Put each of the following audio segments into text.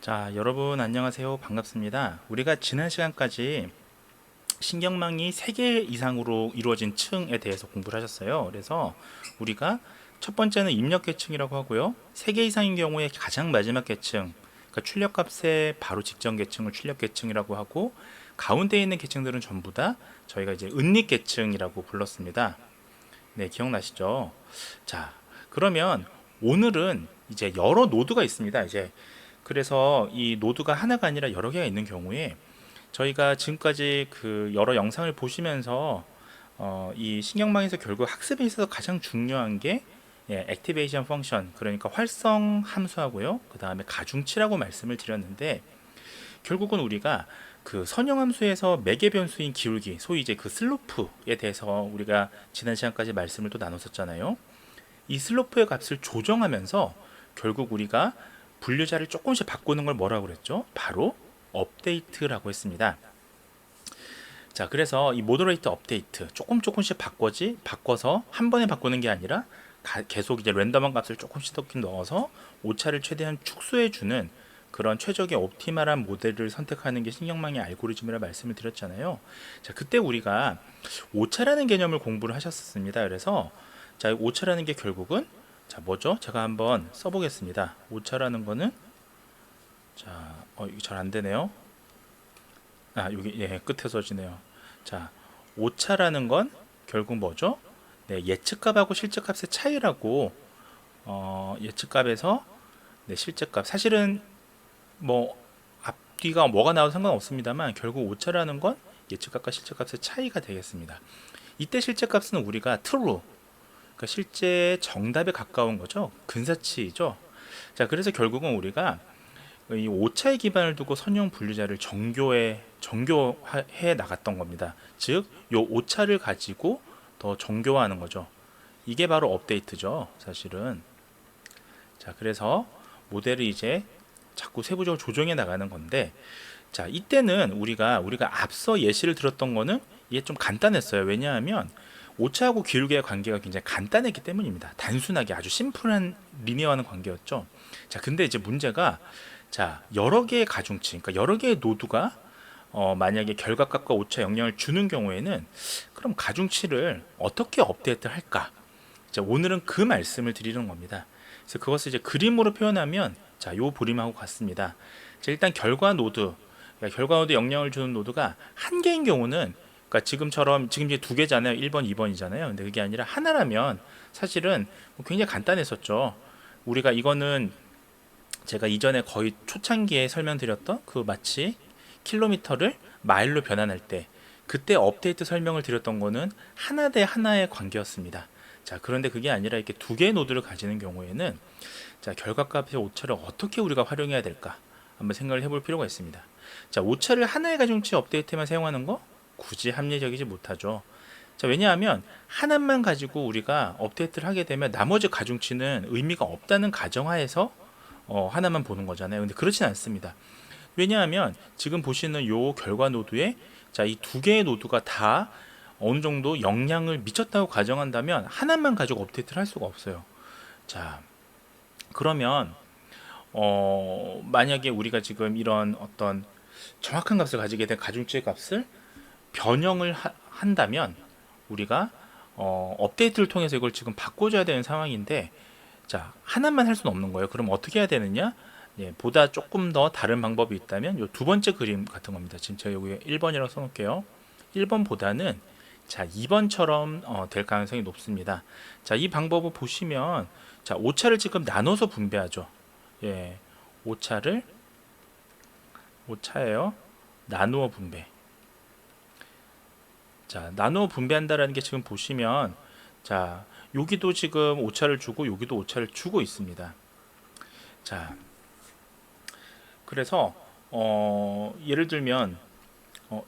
자, 여러분 안녕하세요. 반갑습니다. 우리가 지난 시간까지 신경망이 3개 이상으로 이루어진 층에 대해서 공부를 하셨어요. 그래서 우리가 첫 번째는 입력 계층이라고 하고요. 3개 이상인 경우에 가장 마지막 계층, 그러니까 출력값의 바로 직전 계층을 출력 계층이라고 하고, 가운데 있는 계층들은 전부 다 저희가 이제 은닉 계층이라고 불렀습니다. 네, 기억나시죠? 자, 그러면 오늘은 이제 여러 노드가 있습니다. 이제 그래서 이 노드가 하나가 아니라 여러 개가 있는 경우에 저희가 지금까지 그 여러 영상을 보시면서 이 신경망에서 결국 학습에 있어서 가장 중요한 게 액티베이션 펑션, 그러니까 활성 함수하고요. 그 다음에 가중치라고 말씀을 드렸는데, 결국은 우리가 그 선형 함수에서 매개 변수인 기울기, 소위 이제 그 슬로프에 대해서 우리가 지난 시간까지 말씀을 또 나눴었잖아요. 이 슬로프의 값을 조정하면서 결국 우리가 분류자를 조금씩 바꾸는 걸 뭐라고 그랬죠? 바로 업데이트라고 했습니다. 자, 그래서 이 모더레이터 업데이트 조금씩 바꿔서 한 번에 바꾸는 게 아니라 계속 이제 랜덤한 값을 조금씩 넣어서 오차를 최대한 축소해주는 그런 최적의 옵티멀한 모델을 선택하는 게 신경망의 알고리즘이라 말씀을 드렸잖아요. 자, 그때 우리가 오차라는 개념을 공부를 하셨습니다. 그래서 자, 오차라는 게 결국은 자, 뭐죠? 제가 한번 써보겠습니다. 오차라는 거는 자, 이거 잘 안 되네요. 여기 끝에 써지네요. 자, 오차라는 건 결국 뭐죠? 네, 예측값하고 실제값의 차이라고. 예측값에서 실제값, 사실은 뭐 앞뒤가 뭐가 나와도 상관없습니다만 결국 오차라는 건 예측값과 실제값의 차이가 되겠습니다. 이때 실제값은 우리가 true, 그러니까 실제 정답에 가까운 거죠. 근사치죠. 자, 그래서 결국은 우리가 이 오차에 기반을 두고 선형 분류자를 정교해 나갔던 겁니다. 즉, 요 오차를 가지고 더 정교화하는 거죠. 이게 바로 업데이트죠, 사실은. 자, 그래서 모델을 이제 자꾸 세부적으로 조정해 나가는 건데, 자, 이때는 우리가 앞서 예시를 들었던 거는 이게 좀 간단했어요. 왜냐하면 오차하고 기울기의 관계가 굉장히 간단했기 때문입니다. 단순하게 아주 심플한 리니어하는 관계였죠. 자, 근데 이제 문제가, 자, 여러 개의 가중치, 그러니까 여러 개의 노드가 만약에 결과값과 오차 영향을 주는 경우에는 그럼 가중치를 어떻게 업데이트 할까? 자, 오늘은 그 말씀을 드리는 겁니다. 그래서 그것을 이제 그림으로 표현하면 자, 요 그림하고 같습니다. 자, 일단 결과 노드, 그러니까 결과 노드 영향을 주는 노드가 한 개인 경우는, 그러니까 지금 이제 두 개잖아요. 1번, 2번이잖아요. 근데 그게 아니라 하나라면 사실은 굉장히 간단했었죠. 우리가 이거는 제가 이전에 거의 초창기에 설명드렸던 그 마치 킬로미터를 마일로 변환할 때 그때 업데이트 설명을 드렸던 거는 하나 대 하나의 관계였습니다. 자, 그런데 그게 아니라 이렇게 두 개의 노드를 가지는 경우에는 자, 결과값의 오차를 어떻게 우리가 활용해야 될까 한번 생각을 해볼 필요가 있습니다. 자, 오차를 하나의 가중치 업데이트만 사용하는 거 굳이 합리적이지 못하죠. 자, 왜냐하면 하나만 가지고 우리가 업데이트를 하게 되면 나머지 가중치는 의미가 없다는 가정하에서 하나만 보는 거잖아요. 근데 그렇진 않습니다. 왜냐하면 지금 보시는 요 결과 노드에 자, 이 두 개의 노드가 다 어느 정도 영향을 미쳤다고 가정한다면 하나만 가지고 업데이트를 할 수가 없어요. 자, 그러면 만약에 우리가 지금 이런 어떤 정확한 값을 가지게 된 가중치의 값을 변형을 한다면 우리가 업데이트를 통해서 이걸 지금 바꿔줘야 되는 상황인데, 자, 하나만 할 수는 없는 거예요. 그럼 어떻게 해야 되느냐? 보다 조금 더 다른 방법이 있다면 이 두 번째 그림 같은 겁니다. 지금 제가 여기 1번이라고 써놓을게요. 1번보다는 자, 2번처럼 될 가능성이 높습니다. 자, 이 방법을 보시면 자, 오차를 지금 나눠서 분배하죠. 오차예요. 나누어 분배. 자, 나누어 분배한다라는 게 지금 보시면 자, 여기도 지금 오차를 주고 여기도 오차를 주고 있습니다. 자, 그래서 예를 들면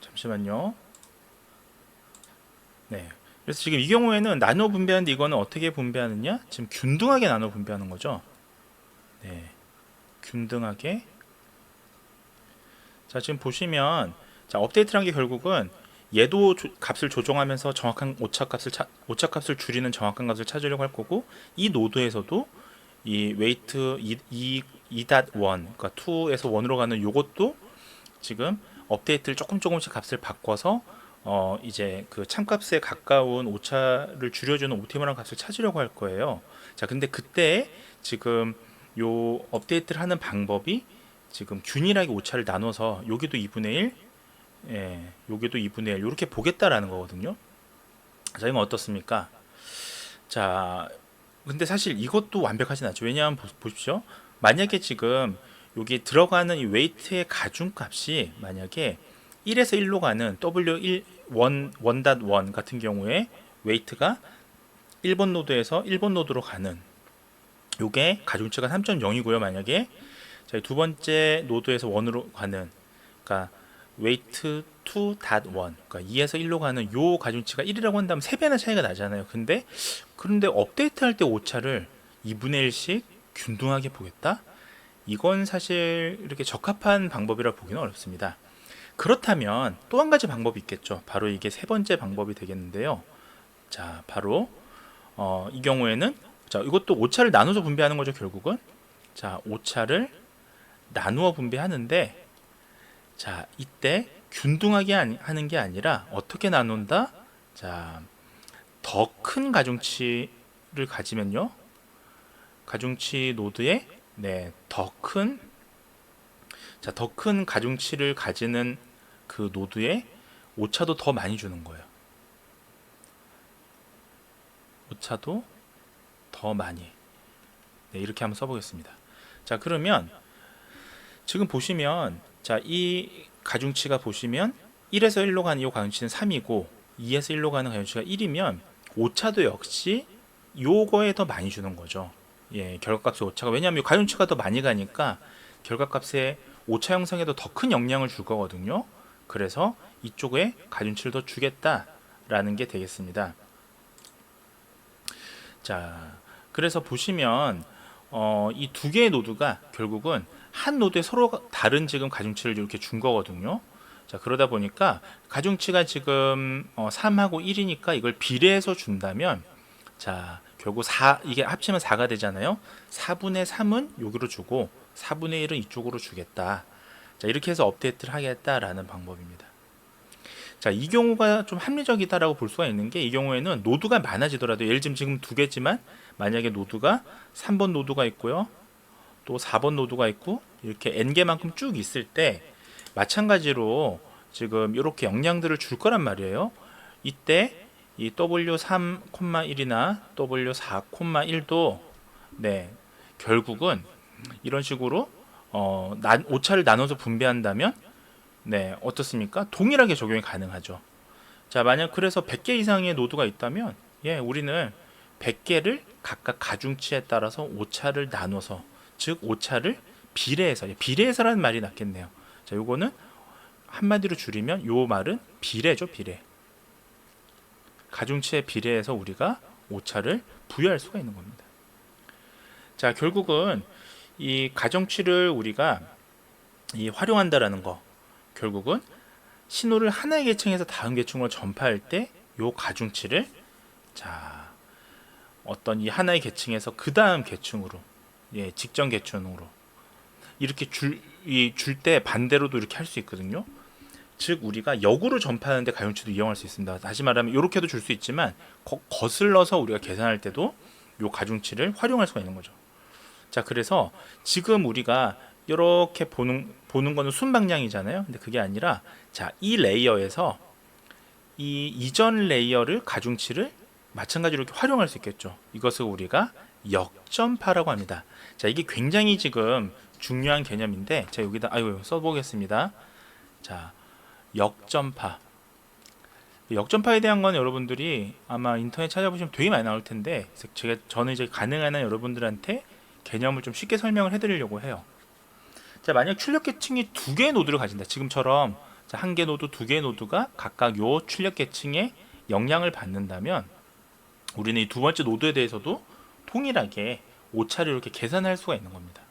잠시만요. 네. 그래서 지금 이 경우에는 나누어 분배하는데 이거는 어떻게 분배하느냐? 지금 균등하게 나누어 분배하는 거죠. 네. 균등하게. 자, 지금 보시면 자, 업데이트란 게 결국은 얘도 값을 조정하면서 정확한 오차값을 줄이는 정확한 값을 찾으려고 할 거고, 이 노드에서도 이 웨이트 2.1 그러니까 2에서 1으로 가는 요것도 지금 업데이트를 조금씩 값을 바꿔서 이제 그 참값에 가까운 오차를 줄여주는 옵티멀한 값을 찾으려고 할 거예요. 자, 근데 그때 지금 요 업데이트를 하는 방법이 지금 균일하게 오차를 나눠서 여기도 2분의 1, 여기도 2분의 1 이렇게 보겠다라는 거거든요. 자, 이건 어떻습니까? 자, 근데 사실 이것도 완벽하진 않죠. 왜냐하면 보십시오. 만약에 지금 여기 들어가는 이 웨이트의 가중값이 만약에 1에서 1로 가는 W1 1.1 같은 경우에 웨이트가 1번 노드에서 1번 노드로 가는 요게 가중치가 3.0이고요. 만약에 자, 두 번째 노드에서 1으로 가는 그러니까 웨이트 2.1 그러니까 2에서 1로 가는 요 가중치가 1이라고 한다면 3배나 차이가 나잖아요. 그런데 업데이트 할 때 오차를 2분의 1씩 균등하게 보겠다? 이건 사실 이렇게 적합한 방법이라 보기는 어렵습니다. 그렇다면 또 한 가지 방법이 있겠죠. 바로 이게 세 번째 방법이 되겠는데요. 자, 바로 이 경우에는 자, 이것도 오차를 나눠서 분배하는 거죠, 결국은. 자, 오차를 나누어 분배하는데 자, 이때 균등하게 하는 게 아니라 어떻게 나눈다? 자, 더 큰 가중치를 가지면요. 가중치 노드에 더 큰 가중치를 가지는 그 노드에 오차도 더 많이 주는 거예요. 오차도 더 많이. 이렇게 한번 써보겠습니다. 자, 그러면 지금 보시면 자, 이 가중치가 보시면 1에서 1로 가는 이 가중치는 3이고 2에서 1로 가는 가중치가 1이면 오차도 역시 요거에 더 많이 주는 거죠. 결과값의 오차가. 왜냐하면 가중치가 더 많이 가니까 결과값의 오차 형성에도 더 큰 영향을 줄 거거든요. 그래서 이쪽에 가중치를 더 주겠다라는 게 되겠습니다. 자, 그래서 보시면 이 두 개의 노드가 결국은 한 노드에 서로 다른 지금 가중치를 이렇게 준 거거든요. 자, 그러다 보니까 가중치가 지금 3하고 1이니까 이걸 비례해서 준다면 자, 결국 4 이게 합치면 4가 되잖아요. 4분의 3은 여기로 주고 4분의 1은 이쪽으로 주겠다. 자, 이렇게 해서 업데이트를 하겠다라는 방법입니다. 자, 이 경우가 좀 합리적이다라고 볼 수가 있는 게 이 경우에는 노드가 많아지더라도 예를 들면 지금 두 개지만 만약에 노드가 3번 노드가 있고요. 또 4번 노드가 있고 이렇게 n개만큼 쭉 있을 때 마찬가지로 지금 이렇게 영향들을 줄 거란 말이에요. 이때 이 W3,1이나 W4,1도 결국은 이런 식으로 오차를 나눠서 분배한다면 어떻습니까? 동일하게 적용이 가능하죠. 자, 만약 그래서 100개 이상의 노드가 있다면 우리는 100개를 각각 가중치에 따라서 오차를 나눠서 즉 오차를 비례해서라는 말이 낫겠네요. 자, 요거는 한마디로 줄이면 요 말은 비례죠, 비례. 가중치에 비례해서 우리가 오차를 부여할 수가 있는 겁니다. 자, 결국은 이 가중치를 우리가 활용한다라는 거, 결국은 신호를 하나의 계층에서 다음 계층으로 전파할 때 요 가중치를 자, 어떤 이 하나의 계층에서 그 다음 계층으로 직전 계층으로 이렇게 줄 때 반대로도 이렇게 할 수 있거든요. 즉 우리가 역으로 전파하는데 가중치도 이용할 수 있습니다. 다시 말하면 이렇게도 줄 수 있지만 거슬러서 우리가 계산할 때도 요 가중치를 활용할 수가 있는 거죠. 자, 그래서 지금 우리가 이렇게 보는 거는 순방향이잖아요. 근데 그게 아니라 자, 이 레이어에서 이 이전 레이어를 가중치를 마찬가지로 이렇게 활용할 수 있겠죠. 이것을 우리가 역전파라고 합니다. 자, 이게 굉장히 지금 중요한 개념인데 제가 여기다 써보겠습니다. 자, 역전파. 역전파에 대한 건 여러분들이 아마 인터넷 찾아보시면 되게 많이 나올 텐데 저는 이제 가능한 한 여러분들한테 개념을 좀 쉽게 설명을 해드리려고 해요. 자, 만약 출력 계층이 두 개의 노드를 가진다. 지금처럼 한 개 노드, 두 개의 노드가 각각 요 출력 계층에 영향을 받는다면 우리는 이 두 번째 노드에 대해서도 동일하게 오차를 이렇게 계산할 수가 있는 겁니다.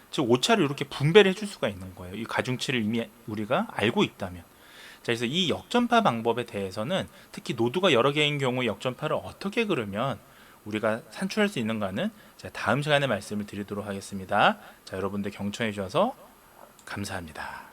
즉 오차를 이렇게 분배를 해줄 수가 있는 거예요. 이 가중치를 이미 우리가 알고 있다면. 자, 그래서 이 역전파 방법에 대해서는 특히 노드가 여러 개인 경우에 역전파를 어떻게 그러면 우리가 산출할 수 있는가는 제가 다음 시간에 말씀을 드리도록 하겠습니다. 자, 여러분들 경청해 주셔서 감사합니다.